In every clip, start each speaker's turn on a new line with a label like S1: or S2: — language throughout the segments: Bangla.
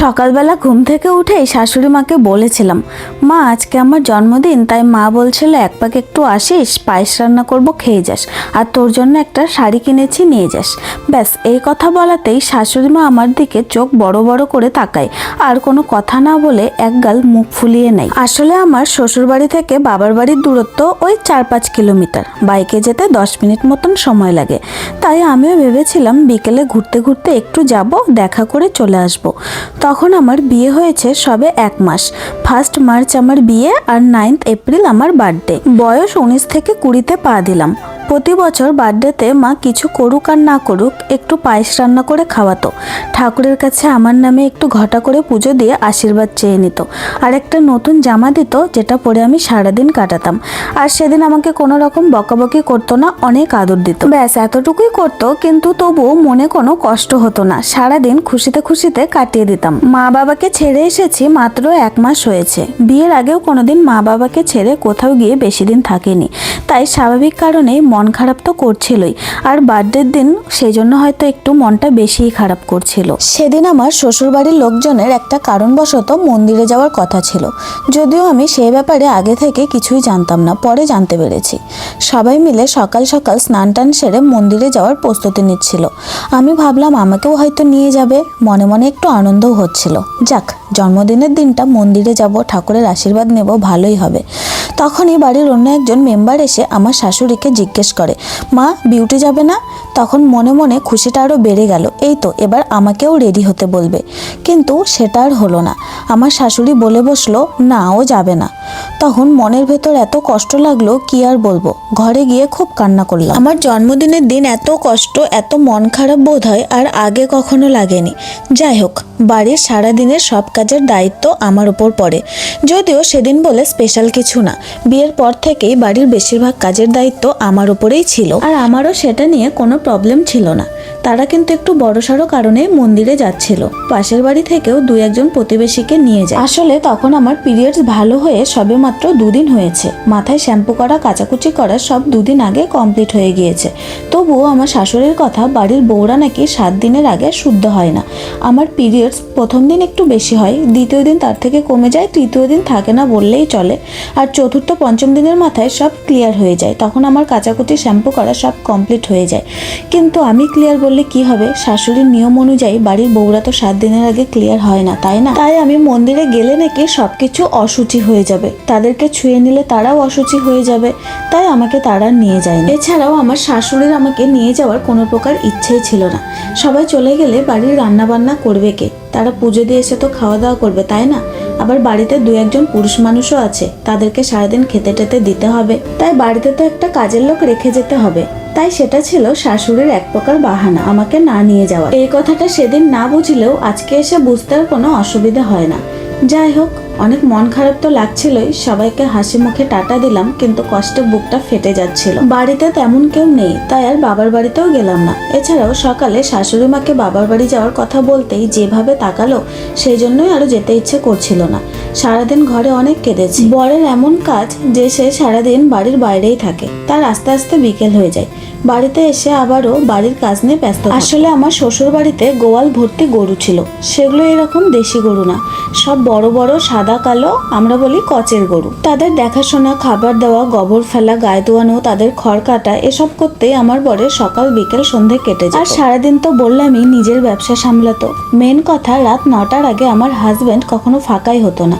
S1: সকালবেলা ঘুম থেকে উঠেই শাশুড়ি মাকে বলেছিলাম, মা আজকে আমার জন্মদিন, তাই মা বলছিল এক পাক একটু আসিস, পায়েস রান্না করব, খেয়ে যাস, আর তোর জন্য একটা শাড়ি কিনেছি, নিয়ে যাস। ব্যাস এই কথা বলাতেই শাশুড়ি মা আমার দিকে চোখ বড় বড় করে তাকায়, আর কোনো কথা না বলে একগাল মুখ ফুলিয়ে নেয়। আসলে আমার শ্বশুরবাড়ি থেকে বাবার বাড়ির দূরত্ব ওই 4-5 কিলোমিটার, বাইকে যেতে 10 মিনিট মতন সময় লাগে। তাই আমিও ভেবেছিলাম বিকেলে ঘুরতে ঘুরতে একটু যাব, দেখা করে চলে আসব। তখন আমার বিয়ে হয়েছে সবে 1 মাস। 1 মার্চ আমার বিয়ে, আর 9 এপ্রিল আমার বার্থডে। বয়স 19 থেকে 20-তে পা দিলাম। প্রতি বছর বার্থডেতে মা কিছু করুক আর না করুক একটু পায়েস রান্না করে খাওয়াতো, ঠাকুরের কাছে আমার নামে একটু ঘটা করে পুজো দিয়ে আশীর্বাদ চেয়ে নিত, আর একটা নতুন জামা দিত যেটা পরে আমি সারাদিন কাটাতাম। আর সেদিন আমাকে কোনো রকম বকাবকি করতো না, অনেক আদর দিত। ব্যাস এতটুকুই করতো, কিন্তু তবুও মনে কোনো কষ্ট হতো না, সারাদিন খুশিতে খুশিতে কাটিয়ে দিতাম। মা বাবাকে ছেড়ে এসেছি মাত্র 1 মাস হয়েছে। বিয়ের আগেও কোনোদিন মা বাবাকে ছেড়ে কোথাও গিয়ে বেশি দিন থাকিনি, তাই স্বাভাবিক কারণেই মন খারাপ তো করছিলই, আর বার্থডের দিন সেই জন্য হয়তো একটু মনটা বেশিই খারাপ করছিল। সেদিন আমার শ্বশুরবাড়ির লোকজনের একটা কারণবশত মন্দিরে যাওয়ার কথা ছিল, যদিও আমি সেই ব্যাপারে আগে থেকে কিছুই জানতাম না, পরে জানতে পেরেছি। সবাই মিলে সকাল সকাল স্নান টান সেরে মন্দিরে যাওয়ার প্রস্তুতি নিচ্ছিল। আমি ভাবলাম আমাকেও হয়তো নিয়ে যাবে, মনে মনে একটু আনন্দও হচ্ছিল। যাক, জন্মদিনের দিনটা মন্দিরে যাব, ঠাকুরের আশীর্বাদ নেব, ভালোই হবে। তখনই বাড়ির অন্য একজন মেম্বার এসে আমার শাশুড়িকে জিজ্ঞেস করে, মা বিউটি যাবে না? তখন মনে মনে খুশিটা আরও বেড়ে গেল, এই তো এবার আমাকেও রেডি হতে বলবে। কিন্তু সেটা আর হলো না। আমার শাশুড়ি বলে বসলো, না ও যাবে না। তখন মনের ভেতর এত কষ্ট লাগলো, কি আর বলবো। ঘরে গিয়ে খুব কান্না করলাম। আমার জন্মদিনের দিন এত কষ্ট, এত মন খারাপ বোধ হয় আর আগে কখনো লাগেনি। যাই হোক, বাড়ির সারাদিনের সব কাজের দায়িত্ব আমার উপর পড়ে, যদিও সেদিন বলে স্পেশাল কিছু না। বিয়ের পর থেকেই বাড়ির বেশিরভাগ কাজের দায়িত্ব আমার উপরেই ছিল, আর আমারও সেটা নিয়ে কোনো প্রবলেম ছিল না। তারা কিন্তু একটু বড়সড় কারণে মন্দিরে যাচ্ছিল, পাশের বাড়ি থেকেও 2-1 প্রতিবেশীকে নিয়ে যায়। আসলে তখন আমার পিরিয়ডস ভালো হয়ে সবে মাত্র 2 দিন হয়েছে, মাথায় শ্যাম্পু করা, কাচাকুচি করা সব 2 দিন আগে কমপ্লিট হয়ে গিয়েছে। তবুও আমার শাশুড়ির কথা, বাড়ির বউরা নাকি 7 দিনের আগে শুদ্ধ হয় না। আমার পিরিয়ডস প্রথম দিন একটু বেশি হয়, দ্বিতীয় দিন তার থেকে কমে যায়, তৃতীয় দিন থাকে না বললেই চলে, আর চতুর্থ পঞ্চম দিনের মাথায় সব ক্লিয়ার হয়ে যায়। তখন আমার কাচাকুচি শ্যাম্পু করা সব কমপ্লিট হয়ে যায়। কিন্তু আমি ক্লিয়ার বললে কি হবে, শাশুড়ির নিয়ম অনুযায়ী বাড়ির বউরা তো 7 দিনের আগে ক্লিয়ার হয় না, তাই না? তাই আমি মন্দিরে গেলে নাকি সবকিছু অশুচি হয়ে যাবে, তাদেরকে ছুঁয়ে নিলে তারাও অশুচি হয়ে যাবে, তাই আমাকে তারা নিয়ে যায় না। এছাড়াও আমার শাশুড়ির আমাকে নিয়ে যাওয়ার কোনো প্রকার ইচ্ছেই ছিল না। সবাই চলে গেলে বাড়ির রান্না বান্না করবে কে? তারা পুজো দিয়ে এসে তো খাওয়া দাওয়া করবে, তাই না? আবার বাড়িতে 2-1 পুরুষ মানুষও আছে, তাদেরকে সারাদিন খেতে টেতে দিতে হবে, তাই বাড়িতে তো একটা কাজের লোক রেখে যেতে হবে। তাই সেটা ছিল শাশুড়ির এক প্রকার বাহানা আমাকে না নিয়ে যাওয়া। এই কথাটা সেদিন না বুঝলেও আজকে এসে বুঝতে আর কোনো অসুবিধা হয় না। যাই হোক, অনেক মন খারাপ তো লাগছিলই, সবাইকে হাসি মুখে টাটা দিলাম, কিন্তু কষ্টে বুকটা ফেটে যাচ্ছিল। বাড়িতে তেমন কেউ নেই, তাই আর বাবার বাড়িতেও গেলাম না। এছাড়াও সকালে শাশুড়ি মাকে বাবার বাড়ি যাওয়ার কথা বলতেই যেভাবে তাকালো, সেই জন্যই আরো যেতে ইচ্ছে করছিল না। সারাদিন ঘরে অনেক কেঁদেছি। বরের এমন কাজ যে সে সারাদিন বাড়ির বাইরেই থাকে, তার আস্তে আস্তে বিকেল হয়ে যায়। বাড়িতে এসে আবারও বাড়ির কাজ নিয়ে ব্যস্ত। আসলে আমার শ্বশুর বাড়িতে গোয়াল ভর্তি গরু ছিল, সেগুলো এরকম দেশি গরু না, সব বড় বড় সাদা কালো, আমরা বলি কচের গরু। তাদের দেখাশোনা, খাবার দেওয়া, গোবর ফেলা, গায়ে ধোয়ানো, তাদের খড় কাটা, এসব করতেই আমার বরের সকাল বিকেল সন্ধে কেটে যায়। আর সারাদিন তো বললামই নিজের ব্যবসা সামলাতো। মেন কথা, রাত 9টার আগে আমার হাজবেন্ড কখনো ফাঁকাই হতো না।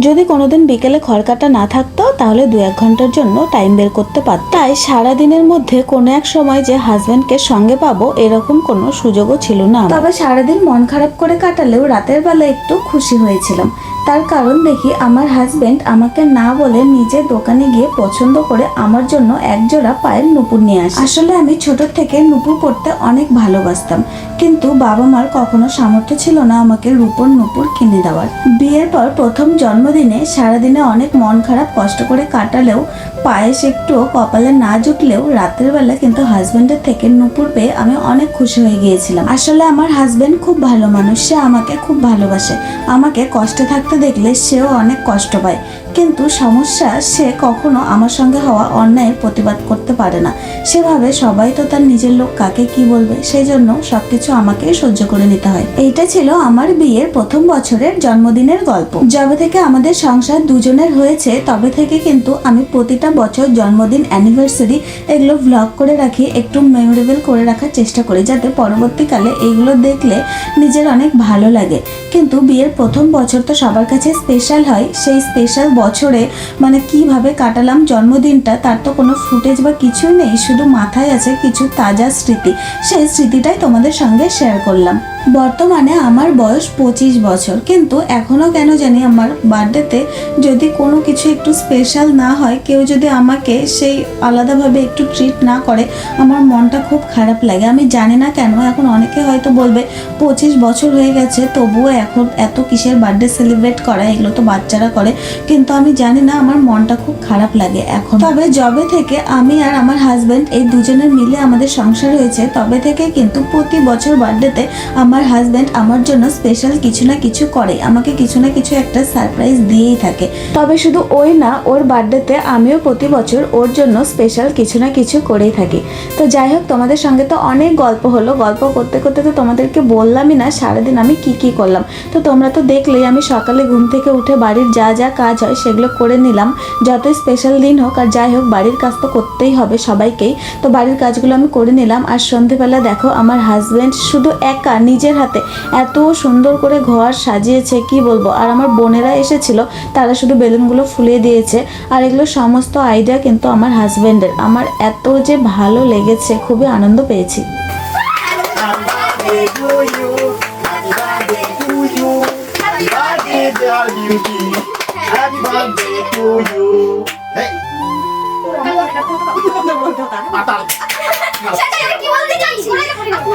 S1: যদি কোনোদিন বিকেলে খড় কাটা না থাকতো, তাহলে 2-1 ঘন্টার জন্য টাইম বের করতে পারত। তাই সারাদিনের মধ্যে কোনো এক সময় যে হাজবেন্ডকে সঙ্গে পাবো এরকম কোনো সুযোগও ছিল না। তবে সারাদিন মন খারাপ করে কাটালেও রাতের বেলা একটু খুশি হয়েছিলাম। তার কারণ দেখি আমার হাজবেন্ড আমাকে না বলে নিজে দোকানে গিয়ে পছন্দ করে আমার জন্য 1 জোড়া পায়ের নুপুর নিয়ে আসে। আসলে আমি ছোট থেকে নুপুর পরতে অনেক ভালোবাসতাম, কিন্তু বাবা মার কখনো সামর্থ্য ছিল না আমাকে রূপোর নুপুর কিনে দেওয়ার। বিয়ের পর প্রথম জন্মদিনে সারাদিনে অনেক মন খারাপ কষ্ট করে কাটালেও, পায়েস একটুও কপালে না জুটলেও, রাতের বেলা কিন্তু হাজবেন্ডের থেকে নুপুর পেয়ে আমি অনেক খুশি হয়ে গিয়েছিলাম। আসলে আমার হাজবেন্ড খুব ভালো মানুষ, সে আমাকে খুব ভালোবাসে। আমাকে কষ্টে থাকতে দেখলে সেও অনেক কষ্ট পায়, কিন্তু সমস্যা সে কখনো আমার সঙ্গে হওয়া অন্যায়ের প্রতিবাদ করতে পারে না। সেভাবে সবাই তো তার নিজের লোক, কাকে কি বলবে, সেই জন্য সবকিছু আমাকেই সহ্য করে নিতে হয়। এইটা ছিল আমার বিয়ের প্রথম বছরের জন্মদিনের গল্প। যবে থেকে আমাদের সংসার দুজনের হয়েছে তবে থেকে কিন্তু আমি প্রতিটা বছর জন্মদিন, অ্যানিভার্সারি এগুলো ভ্লগ করে রাখি, একটু মেমোরেবল করে রাখার চেষ্টা করি, যাতে পরবর্তীকালে এইগুলো দেখলে নিজের অনেক ভালো লাগে। কিন্তু বিয়ের প্রথম বছর তো সবার কাছে স্পেশাল হয়। সেই স্পেশাল বছরে মানে কিভাবে কাটালাম জন্মদিনটা তার তো কোনো ফুটেজ বা কিছুই নেই, শুধু মাথায় আছে কিছু তাজা স্মৃতি। সেই স্মৃতিটাই তোমাদের সঙ্গে শেয়ার করলাম। বর্তমানে আমার বয়স 25 বছর, কিন্তু এখনও কেন জানি আমার বার্থডেতে যদি কোনো কিছু একটু স্পেশাল না হয়, কেউ যদি আমাকে সেই আলাদাভাবে একটু ট্রিট না করে, আমার মনটা খুব খারাপ লাগে। আমি জানি না কেন। এখন অনেকে হয়তো বলবে 25 বছর হয়ে গেছে তবুও এখন এত কিসের বার্থডে সেলিব্রেট করা, এগুলো তো বাচ্চারা করে, কিন্তু আমি জানি না, আমার মনটা খুব খারাপ লাগে এখন। তবে যবে থেকে আমি আর আমার হাজব্যান্ড এই দুজনের মিলে আমাদের সংসার হয়েছে তবে থেকে কিন্তু প্রতি বছর বার্থডেতে আমার হাজব্যান্ড আমার জন্য স্পেশাল কিছু না কিছু করে, আমাকে কিছু না কিছু একটা সারপ্রাইজ দিয়েই থাকে। তবে শুধু ওই না, ওর বার্থডেতে আমিও প্রতি বছর ওর জন্য স্পেশাল কিছু না কিছু করেই থাকি। তো যাই হোক, তোমাদের সঙ্গে তো অনেক গল্প হলো। গল্প করতে করতে তো তোমাদেরকে বললামই না সারাদিন আমি কি করলাম। তো তোমরা তো দেখলেই আমি সকালে ঘুম থেকে উঠে বাড়ির যা যা কাজ হয় সেগুলো করে নিলাম। যতই স্পেশাল দিন হোক আর যাই হোক, বাড়ির কাজ তো করতেই হবে সবাইকেই। তো বাড়ির কাজগুলো আমি করে নিলাম। আর সন্ধেবেলা দেখো আমার হাজব্যান্ড শুধু একা নিজের হাতে এত সুন্দর করে ঘর সাজিয়েছে, কি বলবো। আর আমার বোনেরা এসেছিল, তারা শুধু বেলুনগুলো ফুলিয়ে দিয়েছে। আর এগুলো সমস্ত আইডিয়া কিন্তু আমার হাজব্যান্ডের। আমার এত যে ভালো লেগেছে, খুবই আনন্দ পেয়েছি।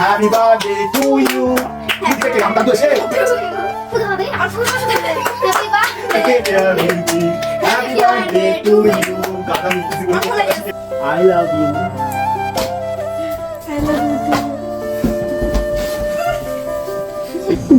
S2: Happy birthday to you. Kita kita tak tu sih. Happy birthday to you. I love you.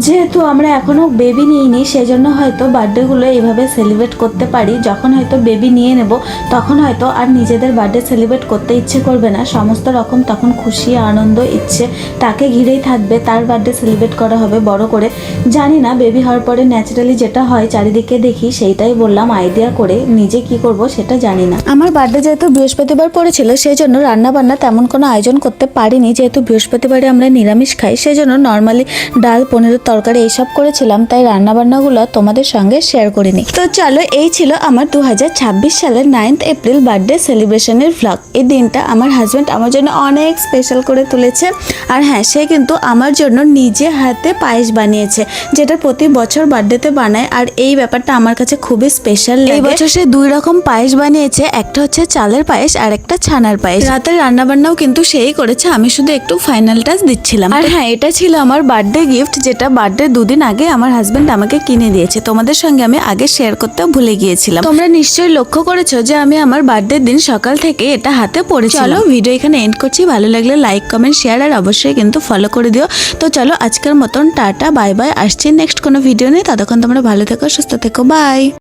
S1: যেহেতু আমরা এখনো বেবি নিইনি, সেজন্য হয়তো বার্থডেগুলো এইভাবে সেলিব্রেট করতে পারি। যখন হয়তো বেবি নিয়ে নেব তখন হয়তো আর নিজেদের বার্থডে সেলিব্রেট করতে ইচ্ছে করবে না। সমস্ত রকম তখন খুশি, আনন্দ, ইচ্ছে তাকে ঘিরেই থাকবে। তার বার্থডে সেলিব্রেট করা হবে বড় করে। জানি না, বেবি হওয়ার পরে ন্যাচারালি যেটা হয় চারিদিকে দেখি, সেইটাই বললাম আইডিয়া করে। নিজে কি করব সেটা জানি না। আমার বার্থডে যেহেতু বৃহস্পতিবার পড়েছিল, সেই জন্য রান্নাবান্না তেমন কোনো আয়োজন করতে পারিনি। যেহেতু বৃহস্পতিবারে আমরা নিরামিষ খাই, সেই জন্য নর্মালি ডাল, পনিরের তরকারি এইসব করেছিলাম, তাই রান্নাবান্নাগুলো তোমাদের সঙ্গে শেয়ার করিনি। তো চলো, এই ছিল আমার 2026 সালের 9th এপ্রিল বার্থডে সেলিব্রেশনের ভ্লগ। এই দিনটা আমার হাজব্যান্ড আমার জন্য অনেক স্পেশাল করে তুলেছে। আর হ্যাঁ, সে কিন্তু আমার জন্য নিজে হাতে পায়েস বানিয়েছে, যেটা প্রতি বছর বার্থডেতে বানায়। আর এই ব্যাপারটা আমার কাছে খুবই স্পেশাল। এই বছর সে 2 রকম পায়েস বানিয়েছে, একটা হচ্ছে চালের পায়েস আর একটা ছানার পায়েস। রাতের রান্নাবান্নাও কিন্তু সেই করেছে, আমি শুধু একটু ফাইনাল টাচ দিচ্ছিলাম। আর হ্যাঁ, এটা ছিল আমার বার্থডে গিফট, যেটা বার্থডে 2 দিন আগে আমার হাজবেন্ড আমাকে কিনে দিয়েছে। তোমাদের সঙ্গে আমি আগে শেয়ার করতেও ভুলে গিয়েছিলাম। তোমরা নিশ্চয়ই লক্ষ্য করেছো যে আমি আমার বার্থডে দিন সকাল থেকে এটা হাতে পড়েছি। চলো, ভিডিও এখানে এন্ড করছি। ভালো লাগলে লাইক, কমেন্ট, শেয়ার আর অবশ্যই কিন্তু ফলো করে দিও। তো চলো, আজকের মতন টাটা, বাই বাই। আসছি নেক্সট কোনো ভিডিও নিয়ে। ততক্ষণ তোমরা ভালো থেকো, সুস্থ থেকো, বাই।